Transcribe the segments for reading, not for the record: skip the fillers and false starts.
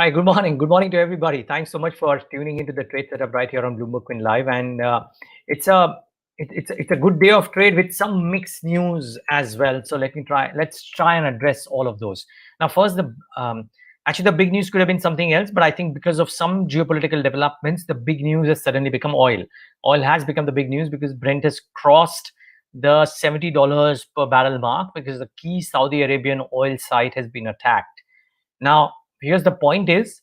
right, good morning. Good morning to everybody. Thanks so much for tuning into the trade setup right here on BloombergQuint Live. And it's a it's a good day of trade with some mixed news as well. So let's try and address all of those. Now, first, actually the big news could have been something else, but I think because of some geopolitical developments, the big news has suddenly become oil. Oil has become the big news because Brent has crossed the $70 per barrel mark because the key Saudi Arabian oil site has been attacked. Now, here's the point is,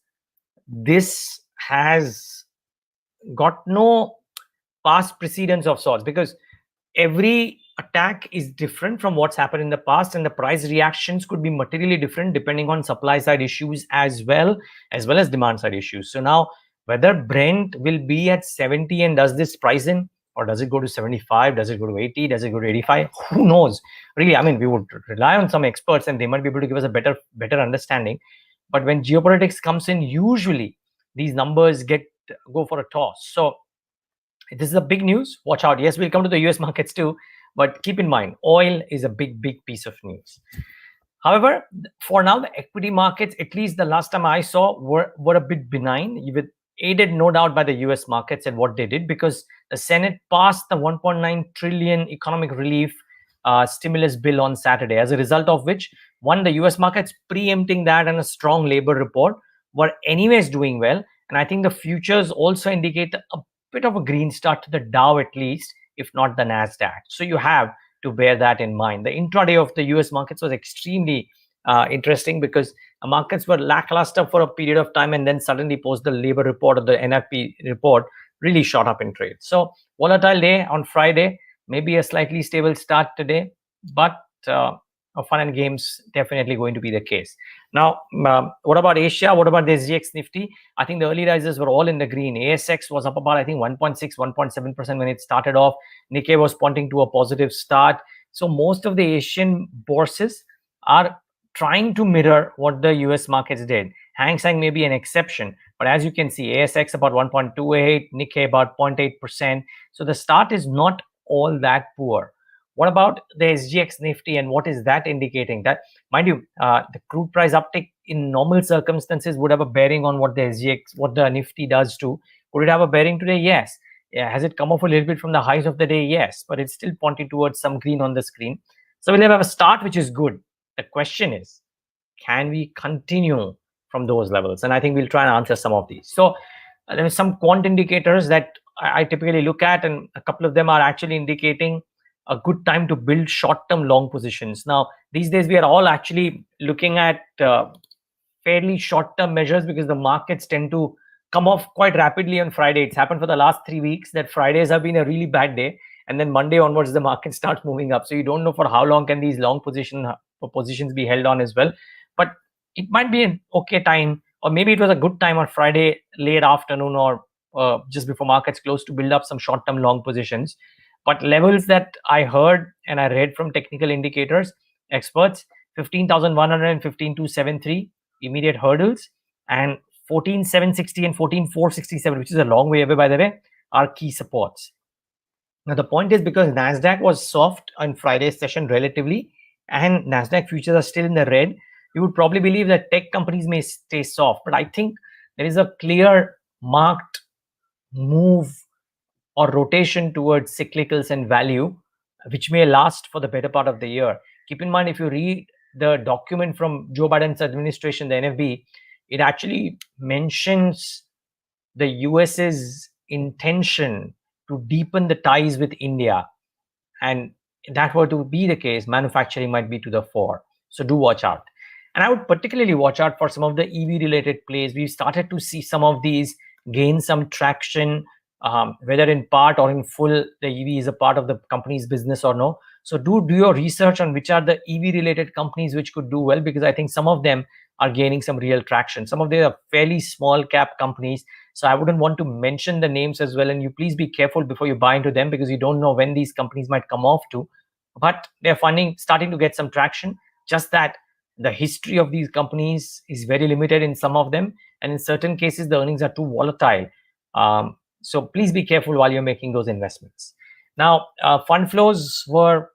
this has got no past precedence of sorts because every attack is different from what's happened in the past, and the price reactions could be materially different depending on supply side issues as well as demand side issues. So now, whether Brent will be at 70 and does this price in, or does it go to 75, does it go to 80, does it go to 85, who knows really. I mean, we would rely on some experts and they might be able to give us a better understanding. But when geopolitics comes in, usually these numbers go for a toss. So this is a big news. Watch out. Yes, we'll come to the US markets too, but keep in mind, oil is a big piece of news. However, for now, the equity markets, at least the last time I saw, were a bit benign, even aided no doubt by the US markets and what they did, because the Senate passed the 1.9 trillion economic relief stimulus bill on Saturday, as a result of which, one, the US markets preempting that and a strong labor report were anyways doing well. And I think the futures also indicate a bit of a green start to the Dow, at least, if not the NASDAQ. So you have to bear that in mind. The intraday of the US markets was extremely interesting because the markets were lackluster for a period of time, and then suddenly post the labor report or the NFP report really shot up in trade. So volatile day on Friday, maybe a slightly stable start today, but fun and games definitely going to be the case. Now, what about Asia? What about the SGX Nifty? I think the early rises were all in the green. ASX was up about, I think, 1.6, 1.7% when it started off. Nikkei was pointing to a positive start. So most of the Asian bourses are trying to mirror what the US markets did. Hang Seng may be an exception, but as you can see, ASX about 1.28, Nikkei about 0.8%. So the start is not all that poor. What about the SGX Nifty, and what is that indicating? That, mind you, the crude price uptick in normal circumstances would have a bearing on what the Nifty does too. Could it have a bearing today? Yes. Yeah. Has it come off a little bit from the highs of the day? Yes, but it's still pointing towards some green on the screen. So we'll have a start which is good. The question is, can we continue from those levels? And I think we'll try and answer some of these. So there are some quant indicators that I typically look at, and a couple of them are actually indicating a good time to build short-term long positions. Now, these days we are all actually looking at fairly short-term measures because the markets tend to come off quite rapidly on Friday. It's happened for the last 3 weeks that Fridays have been a really bad day, and then Monday onwards the market starts moving up. So you don't know for how long can these long positions be held on as well. But it might be an okay time, or maybe it was a good time on Friday late afternoon or just before markets close to build up some short-term long positions. But levels that I heard and I read from technical indicators, experts, 15,100 and 15,273 immediate hurdles, and 14,760 and 14,467, which is a long way away, by the way, are key supports. Now, the point is, because NASDAQ was soft on Friday's session relatively, and NASDAQ futures are still in the red, you would probably believe that tech companies may stay soft. But I think there is a clear marked move or rotation towards cyclicals and value, which may last for the better part of the year. Keep in mind, if you read the document from Joe Biden's administration, the NFB, it actually mentions the US's intention to deepen the ties with India. And if that were to be the case, manufacturing might be to the fore. So do watch out. And I would particularly watch out for some of the EV related plays. We've started to see some of these gain some traction, whether in part or in full the EV is a part of the company's business or no. So do your research on which are the EV related companies which could do well, because I think some of them are gaining some real traction. Some of them are fairly small cap companies, so I wouldn't want to mention the names as well. And you please be careful before you buy into them, because you don't know when these companies might come off to. But they're starting to get some traction. Just that the history of these companies is very limited in some of them, and in certain cases the earnings are too volatile. So please be careful while you're making those investments. Now, fund flows were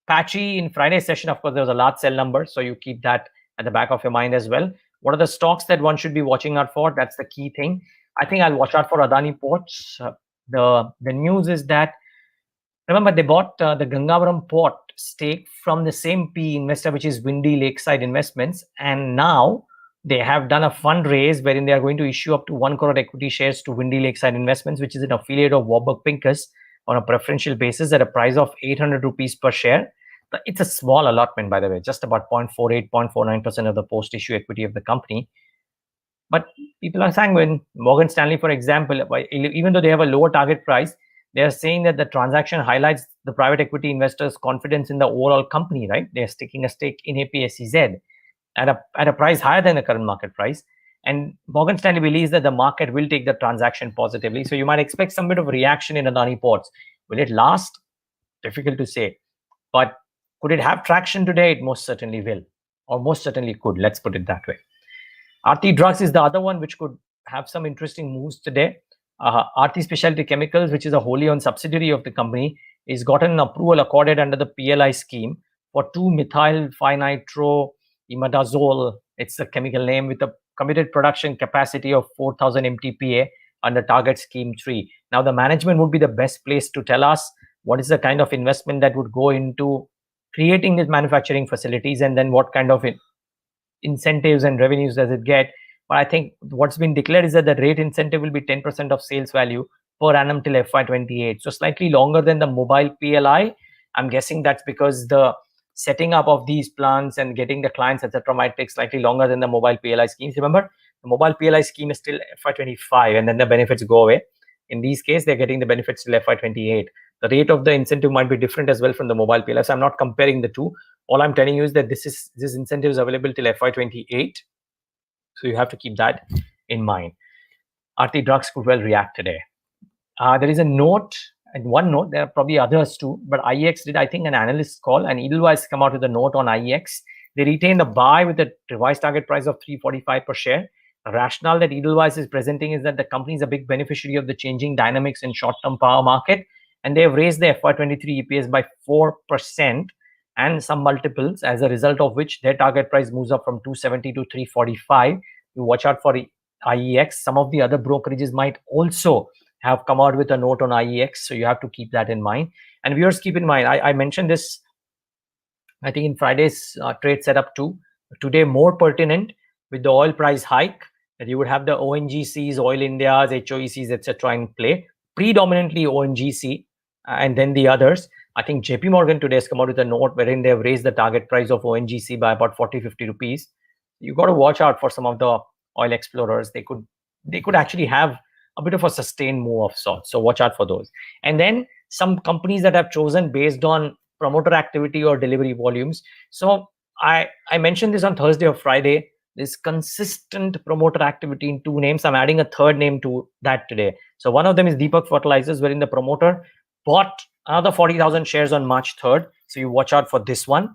patchy in Friday's session. Of course, there was a large sell number, so you keep that at the back of your mind as well. What are the stocks that one should be watching out for? That's the key thing. I think I'll watch out for Adani Ports. The news is that, remember, they bought the Gangavaram port stake from the same PE investor, which is Windy Lakeside Investments, and now they have done a fundraise wherein they are going to issue up to 1 crore equity shares to Windy Lakeside Investments, which is an affiliate of Warburg Pincus, on a preferential basis at a price of 800 rupees per share. It's a small allotment, by the way, just about 0.48, 0.49% of the post-issue equity of the company. But people are sanguine. Morgan Stanley, for example, even though they have a lower target price, they are saying that the transaction highlights the private equity investors' confidence in the overall company, right? They're sticking a stake in APSEZ at a price higher than the current market price. And Morgan Stanley believes that the market will take the transaction positively. So you might expect some bit of reaction in Adani Ports. Will it last? Difficult to say. But could it have traction today? It most certainly will, or most certainly could. Let's put it that way. Aarti Drugs is the other one which could have some interesting moves today. Aarti Specialty Chemicals, which is a wholly owned subsidiary of the company, is gotten an approval accorded under the PLI scheme for 2-methyl-phenitro-imidazole. It's a chemical name with a committed production capacity of 4,000 MTPA under Target Scheme 3. Now, the management would be the best place to tell us what is the kind of investment that would go into creating these manufacturing facilities, and then what kind of incentives and revenues does it get. But I think what's been declared is that the rate incentive will be 10% of sales value per annum till FY28. So slightly longer than the mobile PLI. I'm guessing that's because the setting up of these plants and getting the clients, etc., might take slightly longer than the mobile PLI schemes. Remember, the mobile PLI scheme is still FY25, and then the benefits go away. In these cases, they're getting the benefits till FY28. The rate of the incentive might be different as well from the mobile PLI. So I'm not comparing the two. All I'm telling you is that this incentive is available till FY28. So you have to keep that in mind. Aarti Drugs could well react today. There is a note, and one note, there are probably others too, but IEX did, I think, an analyst call, and Edelweiss come out with a note on IEX. They retained a buy with a revised target price of 345 per share. The rationale that Edelweiss is presenting is that the company is a big beneficiary of the changing dynamics in short-term power market, and they have raised their FY23 EPS by 4% and some multiples, as a result of which their target price moves up from 270 to 345. You watch out for IEX. Some of the other brokerages might also have come out with a note on IEX, so you have to keep that in mind. And viewers, keep in mind, I mentioned this, I think, in Friday's trade setup too. Today, more pertinent with the oil price hike, that you would have the ONGCs, Oil Indias, HOECs, etc. in play, predominantly ONGC, and then the others. I think JP Morgan today has come out with a note wherein they have raised the target price of ONGC by about 40-50 rupees. You got to watch out for some of the oil explorers. They could actually have a bit of a sustained move of sorts. So watch out for those. And then some companies that have chosen based on promoter activity or delivery volumes. So I mentioned this on Thursday or Friday. This consistent promoter activity in two names. I'm adding a third name to that today. So one of them is Deepak Fertilizers, wherein the promoter bought another 40,000 shares on March 3rd. So you watch out for this one.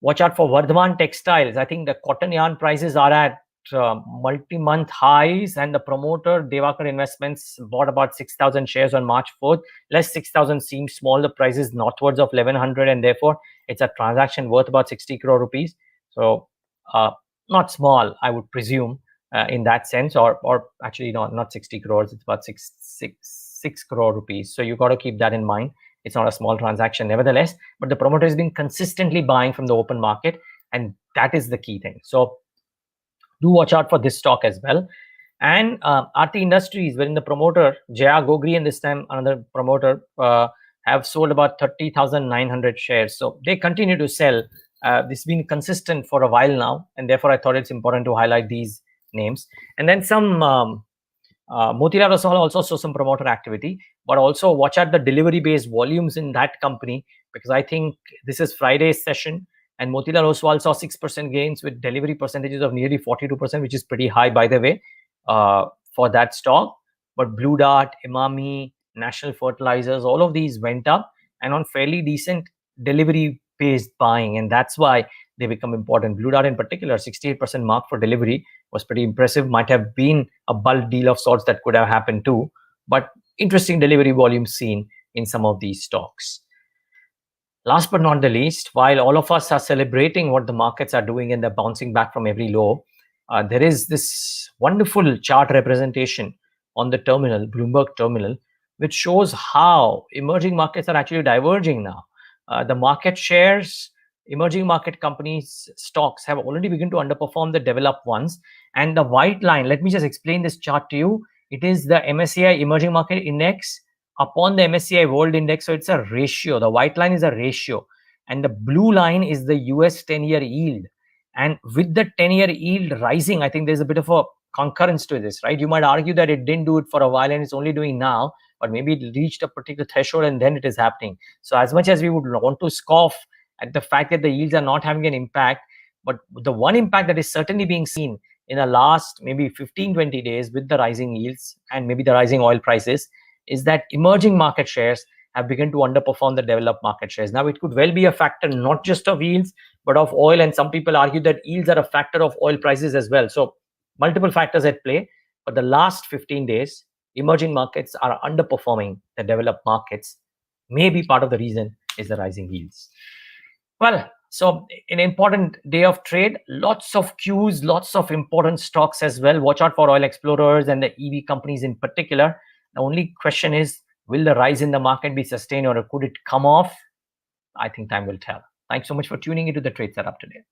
Watch out for Vardhaman Textiles. I think the cotton yarn prices are at multi-month highs, and the promoter Devakar Investments bought about 6,000 shares on March 4th. Less 6,000 seems small. The price is northwards of 1,100, and therefore it's a transaction worth about 60 crore rupees. So not small, I would presume, in that sense, or actually not 60 crores. It's about 6 crore rupees. So you got to keep that in mind. It's not a small transaction, nevertheless, but the promoter has been consistently buying from the open market, and that is the key thing. So do watch out for this stock as well. And Aarti Industries, wherein the promoter Jaya Gogri and this time another promoter have sold about 30,900 shares. So they continue to sell. This has been consistent for a while now, and therefore I thought it's important to highlight these names. And then some Motilal Oswal also saw some promoter activity, but also watch out the delivery-based volumes in that company, because I think this is Friday's session, and Motilal Oswal saw 6% gains with delivery percentages of nearly 42%, which is pretty high, by the way, for that stock. But Blue Dart, Emami, National Fertilizers, all of these went up and on fairly decent delivery-based buying, and that's why they become important. Blue Dart in particular, 68% mark for delivery was pretty impressive. Might have been a bulk deal of sorts that could have happened too, but interesting delivery volume seen in some of these stocks. Last but not the least, while all of us are celebrating what the markets are doing and they're bouncing back from every low, there is this wonderful chart representation on the terminal, Bloomberg terminal, which shows how emerging markets are actually diverging now. The market shares, emerging market companies' stocks have already begun to underperform the developed ones. And the white line, let me just explain this chart to you. It is the MSCI Emerging Market Index upon the MSCI World Index. So it's a ratio. The white line is a ratio. And the blue line is the US 10-year yield. And with the 10-year yield rising, I think there's a bit of a concurrence to this, right? You might argue that it didn't do it for a while and it's only doing now, but maybe it reached a particular threshold and then it is happening. So as much as we would want to scoff at the fact that the yields are not having an impact, but the one impact that is certainly being seen in the last maybe 15-20 days with the rising yields and maybe the rising oil prices is that emerging market shares have begun to underperform the developed market shares. Now, it could well be a factor not just of yields, but of oil. And some people argue that yields are a factor of oil prices as well. So multiple factors at play. But the last 15 days, emerging markets are underperforming the developed markets. Maybe part of the reason is the rising yields. Well, so an important day of trade, lots of cues, lots of important stocks as well. Watch out for oil explorers and the EV companies in particular. The only question is, will the rise in the market be sustained or could it come off? I think time will tell. Thanks so much for tuning into the Trade Setup today.